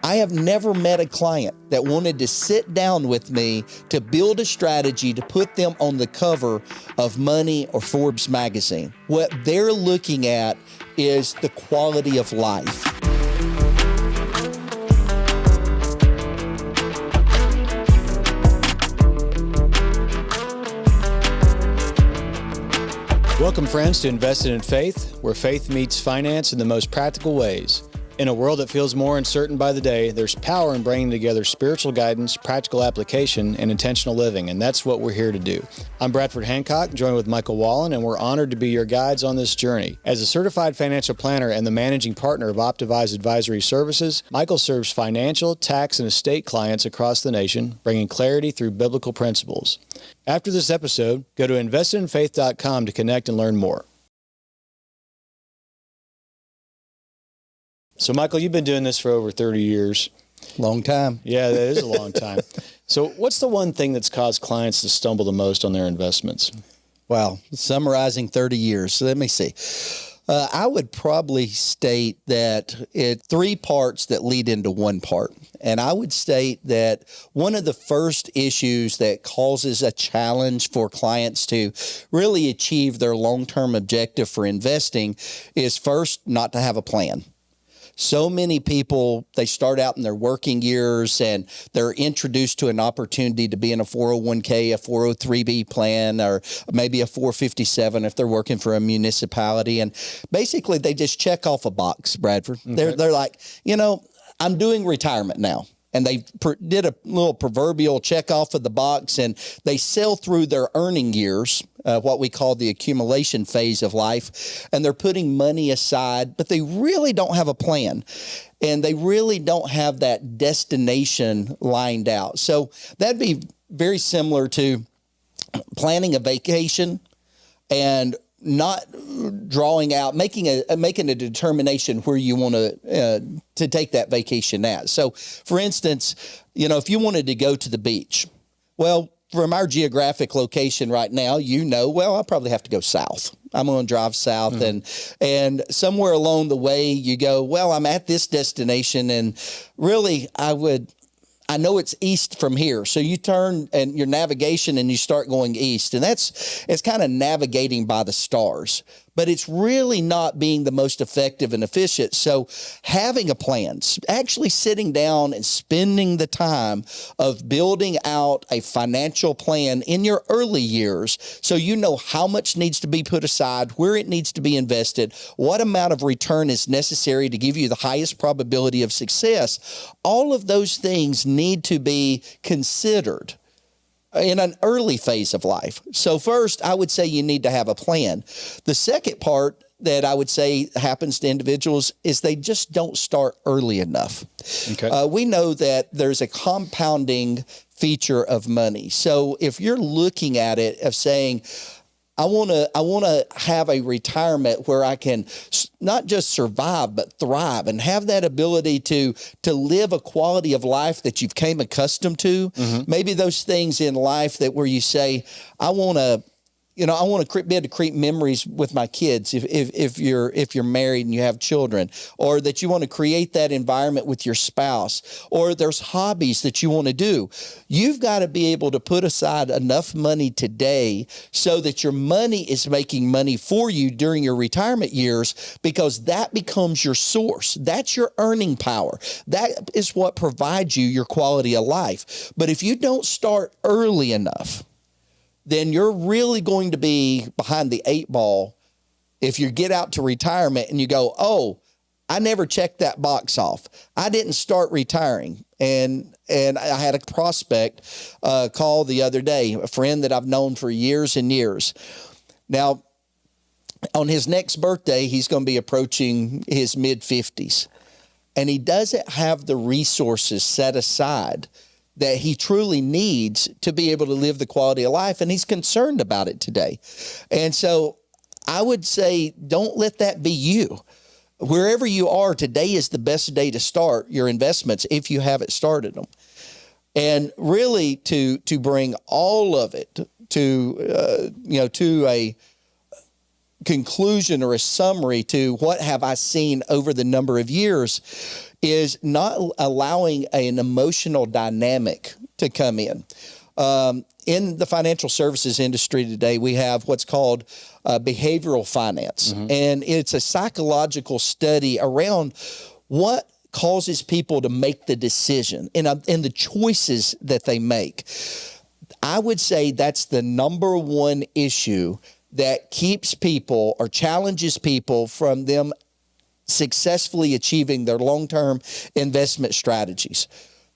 I have never met a client that wanted to sit down with me to build a strategy to put them on the cover of Money or Forbes magazine. What they're looking at is the quality of life. Welcome, friends, to Invested in Faith, where faith meets finance in the most practical ways. In a world that feels more uncertain by the day, there's power in bringing together spiritual guidance, practical application, and intentional living, and that's what we're here to do. I'm Bradford Hancock, joined with Michael Wallin, and we're honored to be your guides on this journey. As a certified financial planner and the managing partner of Optimize Advisory Services, Michael serves financial, tax, and estate clients across the nation, bringing clarity through biblical principles. After this episode, go to investedinfaith.com to connect and learn more. So, Michael, you've been doing this for over 30 years. Long time. Yeah, that is a long time. So what's the one thing that's caused clients to stumble the most on their investments? Well, summarizing 30 years. So let me see. I would probably state that it's three parts that lead into one part. And I would state that one of the first issues that causes a challenge for clients to really achieve their long-term objective for investing is first, not to have a plan. So many people, they start out in their working years and they're introduced to an opportunity to be in a 401k, a 403b plan, or maybe a 457 if they're working for a municipality. And basically they just check off a box, Bradford. Okay. They're like, you know, I'm doing retirement now. And they did a little proverbial check off of the box, and they sail through their earning years, what we call the accumulation phase of life, and they're putting money aside, but they really don't have a plan, and they really don't have that destination lined out. So that'd be very similar to planning a vacation and not drawing out, making a determination where you want to take that vacation at. So, for instance, you know, if you wanted to go to the beach, well, from our geographic location right now, you know, well, I'll probably have to go south. I'm going to drive south, and somewhere along the way you go, well, I'm at this destination, and really I know it's east from here. So you turn and your navigation and you start going east. And it's kind of navigating by the stars, but it's really not being the most effective and efficient. So having a plan, actually sitting down and spending the time of building out a financial plan in your early years, so you know how much needs to be put aside, where it needs to be invested, what amount of return is necessary to give you the highest probability of success. All of those things need to be considered in an early phase of life. So first, I would say you need to have a plan. The second part that I would say happens to individuals is they just don't start early enough. Okay. We know that there's a compounding feature of money. So if you're looking at it of saying, I want to have a retirement where I can not just survive, but thrive and have that ability to live a quality of life that you've came accustomed to. Mm-hmm. Maybe those things in life that where you say, I want to be able to create memories with my kids if you're married and you have children, or that you want to create that environment with your spouse, or there's hobbies that you want to do. You've got to be able to put aside enough money today so that your money is making money for you during your retirement years, because that becomes your source. That's your earning power. That is what provides you your quality of life. But if you don't start early enough, then you're really going to be behind the eight ball if you get out to retirement and you go, oh, I never checked that box off. I didn't start retiring. And I had a prospect call the other day, a friend that I've known for years and years. Now, on his next birthday, he's going to be approaching his mid-50s. And he doesn't have the resources set aside that he truly needs to be able to live the quality of life, and he's concerned about it today. And so I would say, don't let that be you. Wherever you are, today is the best day to start your investments if you haven't started them. And really to bring all of it to a conclusion or a summary to what have I seen over the number of years is not allowing an emotional dynamic to come in. In the financial services industry today, we have what's called behavioral finance. And it's a psychological study around what causes people to make the decision and the choices that they make. I would say that's the number one issue that keeps people or challenges people from them successfully achieving their long-term investment strategies.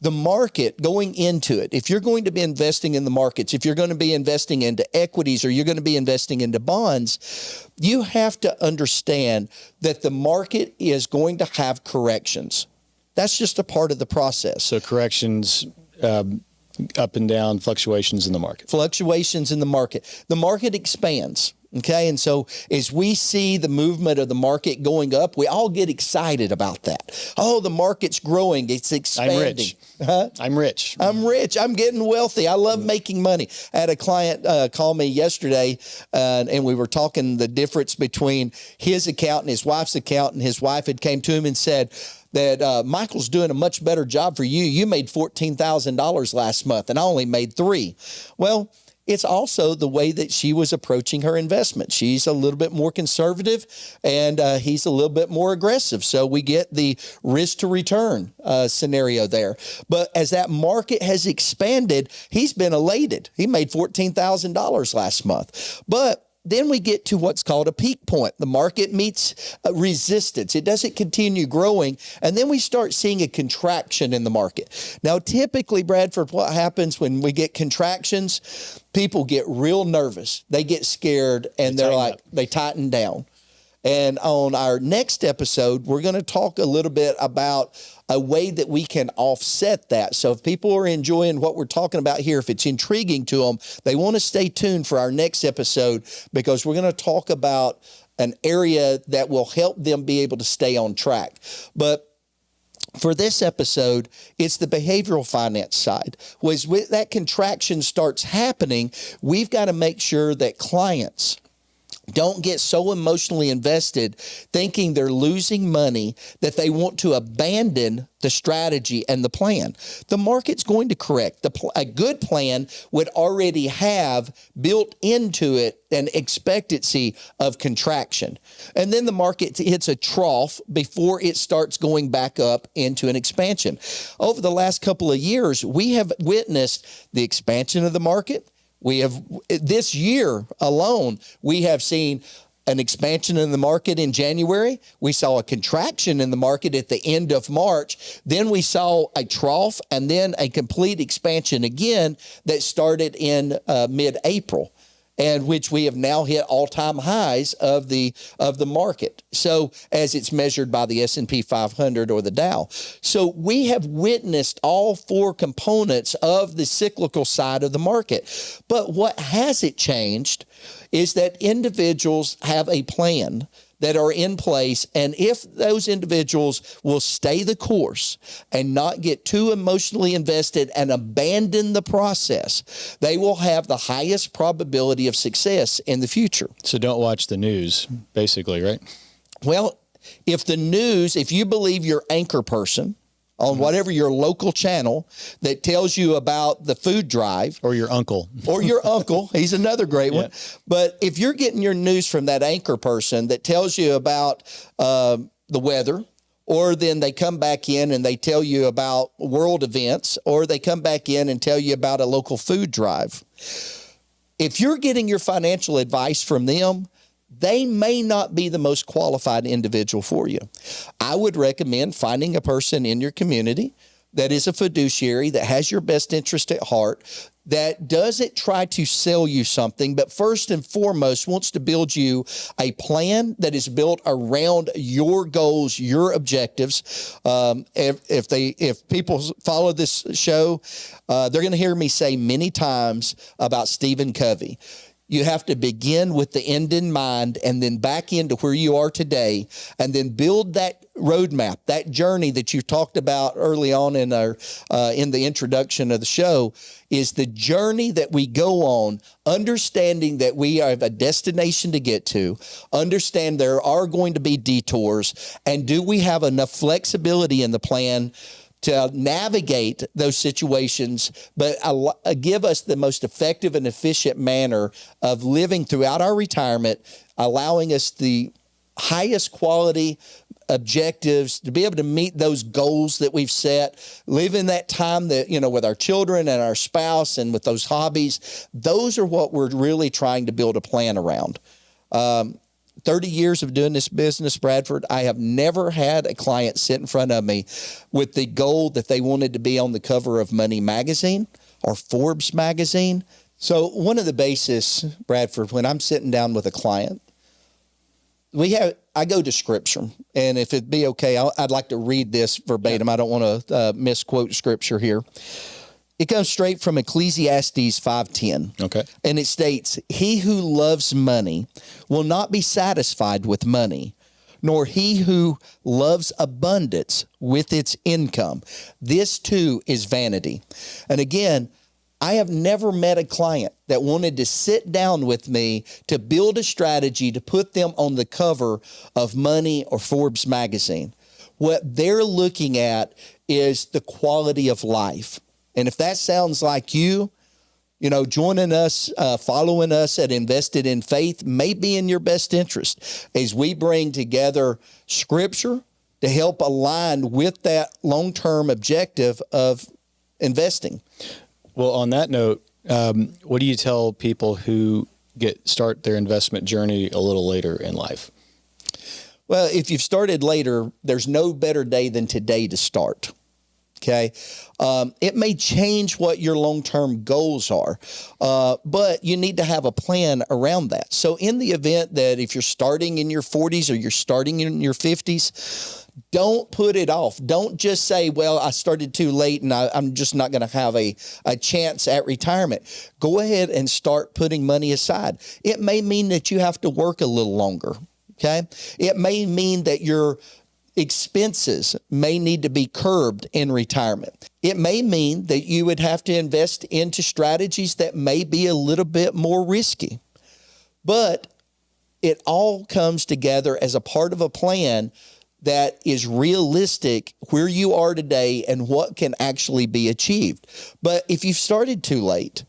The market, going into it, if you're going to be investing in the markets, if you're going to be investing into equities or you're going to be investing into bonds, you have to understand that the market is going to have corrections. That's just a part of the process. So corrections, up and down, fluctuations in the market. Fluctuations in the market. The market expands. Okay. And so as we see the movement of the market going up, we all get excited about that. Oh, the market's growing. It's expanding. I'm rich. Huh? I'm rich. I'm rich. I'm getting wealthy. I love making money. I had a client call me yesterday and we were talking the difference between his account and his wife's account. And his wife had came to him and said that Michael's doing a much better job for you. You made $14,000 last month and I only made $3,000. Well, it's also the way that she was approaching her investment. She's a little bit more conservative and he's a little bit more aggressive. So we get the risk to return scenario there. But as that market has expanded, he's been elated. He made $14,000 last month. But then we get to what's called a peak point. The market meets resistance. It doesn't continue growing. And then we start seeing a contraction in the market. Now, typically, Bradford, what happens when we get contractions? People get real nervous. They get scared and they tighten down. And on our next episode, we're going to talk a little bit about a way that we can offset that. So if people are enjoying what we're talking about here, if it's intriguing to them, they want to stay tuned for our next episode because we're going to talk about an area that will help them be able to stay on track. But for this episode, it's the behavioral finance side. When that contraction starts happening, we've got to make sure that clients don't get so emotionally invested thinking they're losing money that they want to abandon the strategy and the plan. The market's going to correct. A good plan would already have built into it an expectancy of contraction. And then the market hits a trough before it starts going back up into an expansion. Over the last couple of years, we have witnessed the expansion of the market. We have, this year alone, we have seen an expansion in the market in January. We saw a contraction in the market at the end of March. Then we saw a trough and then a complete expansion again that started in mid-April, and which we have now hit all-time highs of the market. So as it's measured by the S&P 500 or the Dow. So we have witnessed all four components of the cyclical side of the market. But what hasn't changed is that individuals have a plan that are in place. And if those individuals will stay the course and not get too emotionally invested and abandon the process, they will have the highest probability of success in the future. So don't watch the news, basically, right? Well, if you believe your anchor person on whatever your local channel that tells you about the food drive. Or your uncle. He's another great one. But if you're getting your news from that anchor person that tells you about the weather, or then they come back in and they tell you about world events, or they come back in and tell you about a local food drive, if you're getting your financial advice from them, they may not be the most qualified individual for you. I would recommend finding a person in your community that is a fiduciary, that has your best interest at heart, that doesn't try to sell you something, but first and foremost wants to build you a plan that is built around your goals, your objectives. If people follow this show, they're going to hear me say many times about Stephen Covey. You have to begin with the end in mind and then back into where you are today and then build that roadmap, that journey that you talked about early on in in the introduction of the show is the journey that we go on, understanding that we have a destination to get to, understand there are going to be detours, and do we have enough flexibility in the plan to navigate those situations, but give us the most effective and efficient manner of living throughout our retirement, allowing us the highest quality objectives to be able to meet those goals that we've set, live in that time that, with our children and our spouse and with those hobbies. Those are what we're really trying to build a plan around. 30 years of doing this business, Bradford, I have never had a client sit in front of me with the goal that they wanted to be on the cover of Money Magazine or Forbes Magazine. So one of the basis, Bradford, when I'm sitting down with a client, I go to Scripture, and if it'd be okay, I'd like to read this verbatim. I don't want to misquote Scripture here. It comes straight from Ecclesiastes 5:10. Okay. And it states, "He who loves money will not be satisfied with money, nor he who loves abundance with its income. This too is vanity." And again, I have never met a client that wanted to sit down with me to build a strategy to put them on the cover of Money or Forbes magazine. What they're looking at is the quality of life. And if that sounds like you, joining us, following us at Invested in Faith may be in your best interest as we bring together Scripture to help align with that long-term objective of investing. Well, on that note, what do you tell people who start their investment journey a little later in life? Well, if you've started later, there's no better day than today to start. Okay. It may change what your long-term goals are, but you need to have a plan around that. So in the event that if you're starting in your 40s or you're starting in your 50s, don't put it off. Don't just say, well, I started too late and I'm just not going to have a chance at retirement. Go ahead and start putting money aside. It may mean that you have to work a little longer. Okay. It may mean that your expenses may need to be curbed in retirement. It may mean that you would have to invest into strategies that may be a little bit more risky. But it all comes together as a part of a plan that is realistic where you are today and what can actually be achieved. But if you've started too late,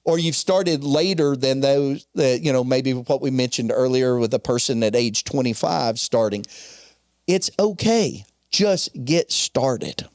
or you've started later than those that, maybe what we mentioned earlier with a person at age 25 starting, it's okay. Just get started.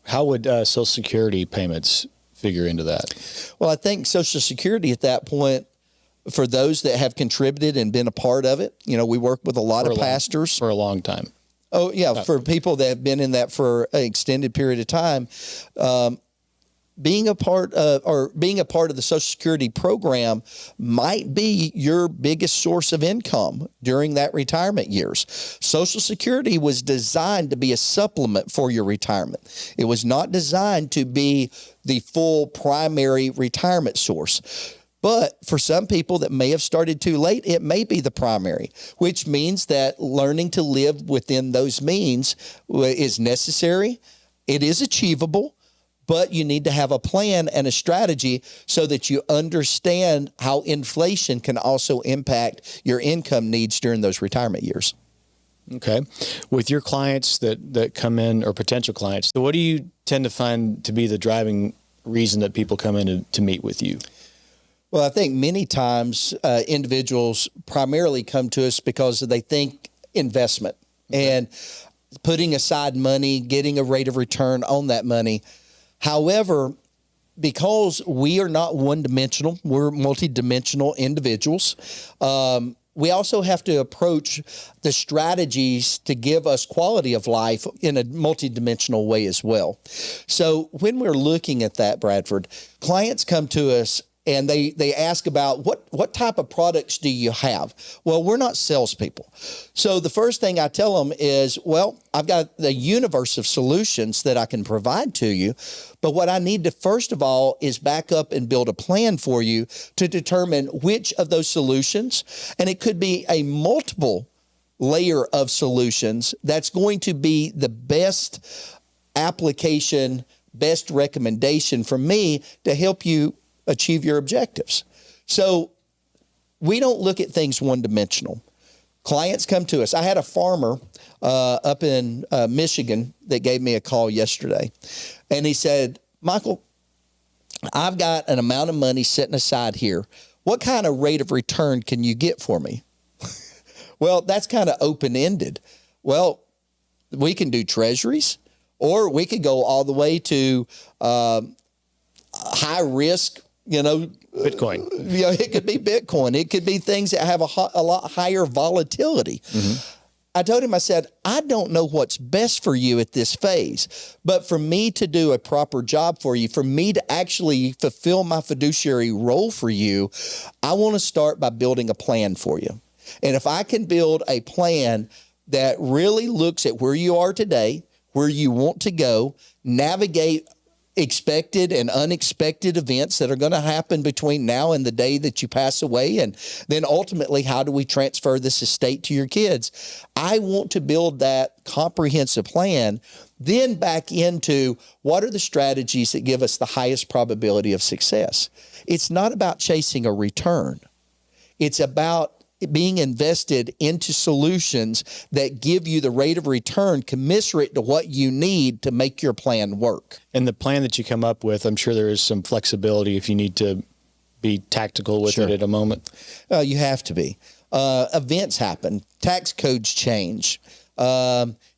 How would Social Security payments figure into that? Well, I think Social Security at that point, for those that have contributed and been a part of it, we work with a lot of pastors. For a long time. Oh, yeah. For people that have been in that for an extended period of time, being a part of the Social Security program might be your biggest source of income during that retirement years. Social Security was designed to be a supplement for your retirement. It was not designed to be the full primary retirement source. But for some people that may have started too late, it may be the primary, which means that learning to live within those means is necessary. It is achievable. But you need to have a plan and a strategy so that you understand how inflation can also impact your income needs during those retirement years. Okay. With your clients that come in, or potential clients, what do you tend to find to be the driving reason that people come in to meet with you? Well, I think many times individuals primarily come to us because they think investment and putting aside money, getting a rate of return on that money. However, because we are not one-dimensional, we're multidimensional individuals, we also have to approach the strategies to give us quality of life in a multidimensional way as well. So when we're looking at that, Bradford, clients come to us and they ask about what type of products do you have? Well, we're not salespeople. So the first thing I tell them is, well, I've got the universe of solutions that I can provide to you. But what I need to, first of all, is back up and build a plan for you to determine which of those solutions, and it could be a multiple layer of solutions that's going to be the best application, best recommendation from me to help you achieve your objectives. So we don't look at things one-dimensional. Clients come to us. I had a farmer up in Michigan that gave me a call yesterday, and he said, Michael, I've got an amount of money sitting aside here. What kind of rate of return can you get for me? Well, that's kind of open-ended. Well, we can do treasuries, or we could go all the way to high risk, Bitcoin. It could be Bitcoin. It could be things that have a lot higher volatility. Mm-hmm. I told him, I said, I don't know what's best for you at this phase, but for me to do a proper job for you, for me to actually fulfill my fiduciary role for you, I want to start by building a plan for you. And if I can build a plan that really looks at where you are today, where you want to go, navigate expected and unexpected events that are going to happen between now and the day that you pass away, and then ultimately, how do we transfer this estate to your kids? I want to build that comprehensive plan, then back into what are the strategies that give us the highest probability of success. It's not about chasing a return. It's about being invested into solutions that give you the rate of return commensurate to what you need to make your plan work. And the plan that you come up with, I'm sure there is some flexibility if you need to be tactical with it at a moment. You have to be. Events happen. Tax codes change.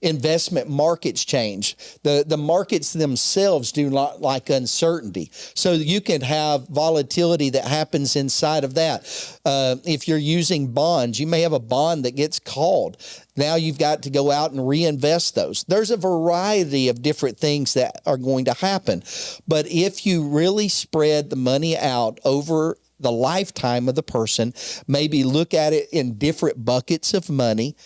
Investment markets change. The markets themselves do not like uncertainty. So you can have volatility that happens inside of that. If you're using bonds, you may have a bond that gets called. Now you've got to go out and reinvest those. There's a variety of different things that are going to happen. But if you really spread the money out over the lifetime of the person, maybe look at it in different buckets of money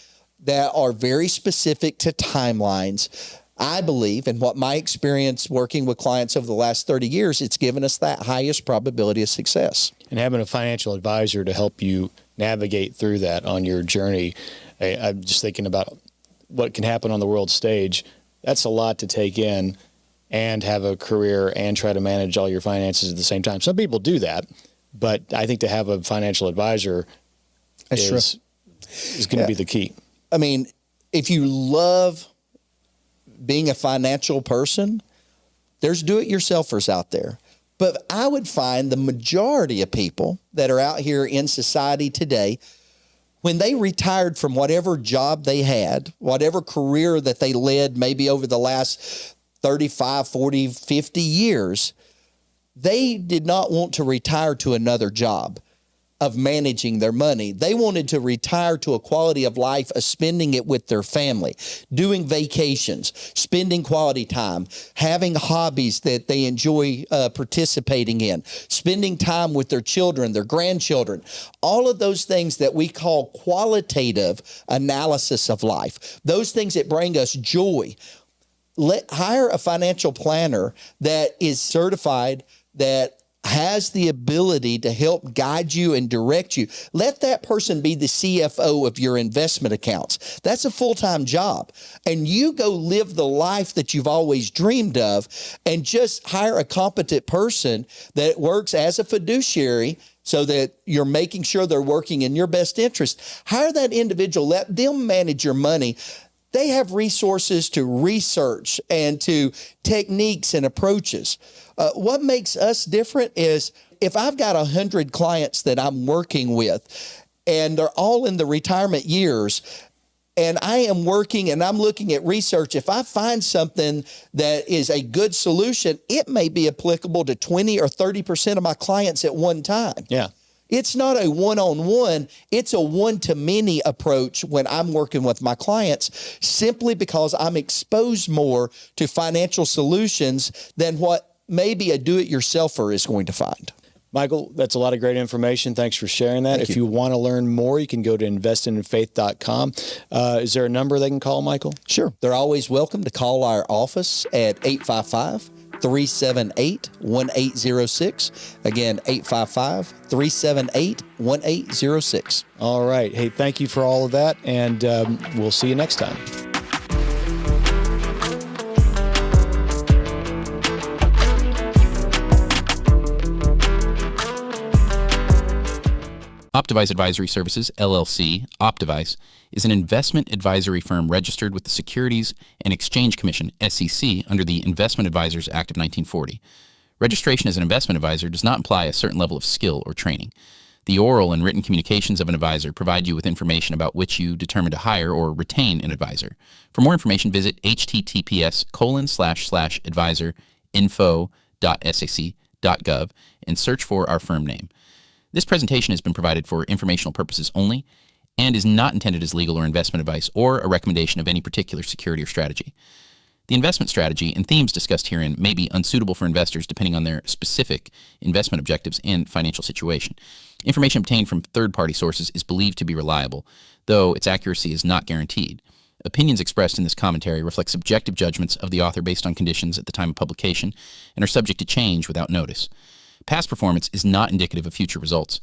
that are very specific to timelines, I believe, and what my experience working with clients over the last 30 years, it's given us that highest probability of success. And having a financial advisor to help you navigate through that on your journey, I'm just thinking about what can happen on the world stage. That's a lot to take in and have a career and try to manage all your finances at the same time. Some people do that, but I think to have a financial advisor is going to be the key. I mean, if you love being a financial person, there's do-it-yourselfers out there. But I would find the majority of people that are out here in society today, when they retired from whatever job they had, whatever career that they led maybe over the last 35, 40, 50 years, they did not want to retire to another job of managing their money. They wanted to retire to a quality of life of spending it with their family, doing vacations, spending quality time, having hobbies that they enjoy participating in, spending time with their children, their grandchildren, all of those things that we call qualitative analysis of life, those things that bring us joy. Hire a financial planner that is certified, that has the ability to help guide you and direct you. Let that person be the CFO of your investment accounts. That's a full-time job. And you go live the life that you've always dreamed of, and just hire a competent person that works as a fiduciary so that you're making sure they're working in your best interest. Hire that individual. Let them manage your money. They have resources to research and to techniques and approaches. What makes us different is if I've got 100 clients that I'm working with and they're all in the retirement years, and I am working and I'm looking at research, if I find something that is a good solution, it may be applicable to 20 or 30% of my clients at one time. Yeah. It's not a one-on-one, it's a one-to-many approach when I'm working with my clients, simply because I'm exposed more to financial solutions than what maybe a do-it-yourselfer is going to find. Michael, that's a lot of great information. Thanks for sharing that. If you want to learn more, you can go to investinginfaith.com. Is there a number they can call, Michael? Sure. They're always welcome to call our office at 855-378-1806. Again, 855-378-1806. All right. Hey, thank you for all of that, and we'll see you next time. Optavise Advisory Services, LLC, Optavise, is an investment advisory firm registered with the Securities and Exchange Commission, SEC, under the Investment Advisors Act of 1940. Registration as an investment advisor does not imply a certain level of skill or training. The oral and written communications of an advisor provide you with information about which you determine to hire or retain an advisor. For more information, visit https://advisor.info.sec.gov and search for our firm name. This presentation has been provided for informational purposes only and is not intended as legal or investment advice or a recommendation of any particular security or strategy. The investment strategy and themes discussed herein may be unsuitable for investors depending on their specific investment objectives and financial situation. Information obtained from third-party sources is believed to be reliable, though its accuracy is not guaranteed. Opinions expressed in this commentary reflect subjective judgments of the author based on conditions at the time of publication and are subject to change without notice. Past performance is not indicative of future results.